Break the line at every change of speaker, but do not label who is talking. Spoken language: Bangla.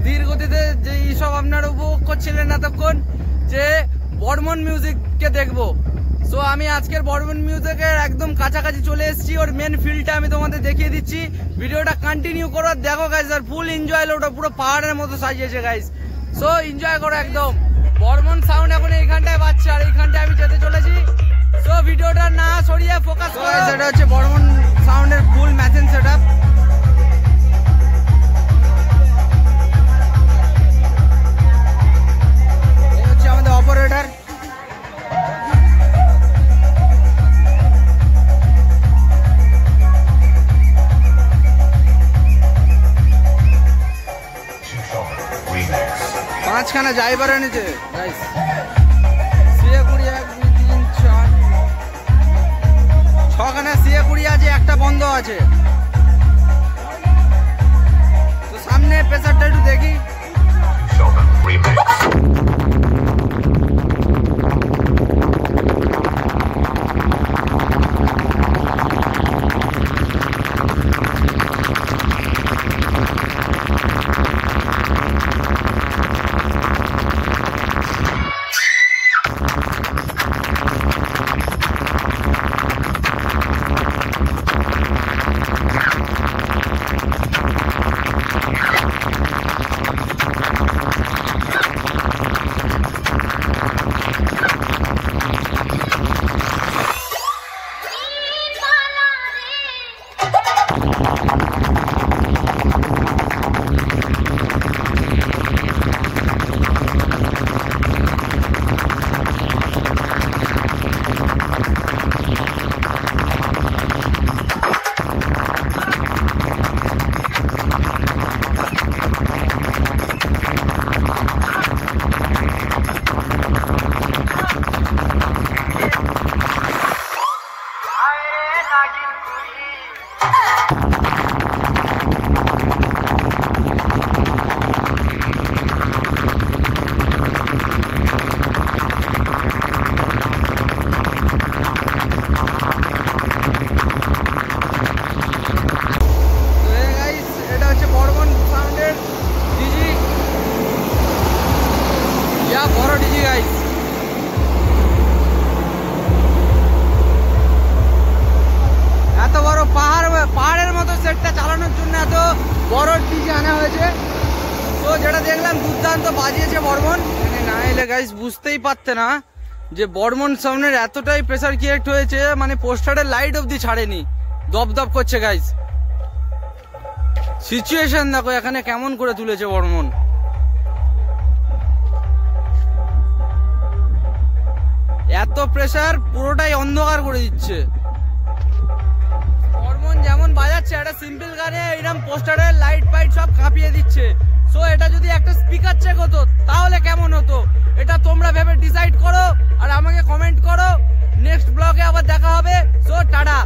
ধীর গতিতে যে এইসব আপনারা উপভোগ করছিলেন এতক্ষণ যে বর্মন মিউজিককে দেখবো। সো আমি আজকের বর্মন মিউজিকের একদম কাছাকাছি চলে এসেছি, ওর মেন ফিল্ডটা আমি তোমাদের দেখিয়ে দিচ্ছি। ভিডিওটা কন্টিনিউ করো, দেখো গাইস, আর ফুল এনজয়। ওটা পুরো পাহাড়ের মতো সাজিয়েছে গাইস, সো এনজয় করো একদম। বর্মন সাউন্ড এখন এইখানটায় বাজছে আর এইখানটায় আমি যেতে চলেছি। সো ভিডিওটা না সরিয়ে ফোকাস করো। এটা হচ্ছে বর্মন সাউন্ডের ফুল ম্যাচিং সেটআপ। এই হচ্ছে আমাদের অপারেটর। পাঁচখানা ড্রাইভার এনেছে গাইস, 20 1 2 3 4 6খানা 20 আছে, একটা বন্ধ আছে। তো সামনে প্রেসারটা একটু দেখি। বড় ডিজি গাইস, এত বড় পাহাড়ের মতো সেটটা চালানোর জন্য এত বড় ডিজি আনা হয়েছে। তো যেটা দেখলাম দুর্দান্ত বাজিয়েছে বর্মন। না এলে গাইস বুঝতেই পারতে না যে বর্মন সাউন্ডের এতটাই প্রেসার ক্রিয়েট হয়েছে, মানে পোস্টারের লাইট অব্দি ছাড়েনি, দপদপ করছে গাইস। সিচুয়েশন দেখো এখানে কেমন করে তুলেছে বর্মন। এত প্রেসার পুরোটাই অন্ধকার করে দিচ্ছে। বর্মন যেমন বাজাচ্ছে একটা সিম্পল গানে এরকম পোস্টারের লাইট ফাইট সব কাঁপিয়ে দিচ্ছে। সো এটা যদি একটা স্পিকার চেক হতো তাহলে কেমন হতো, এটা তোমরা ভেবে ডিসাইড করো আর আমাকে কমেন্ট করো। নেক্সট ব্লগে আবার দেখা হবে। So tata.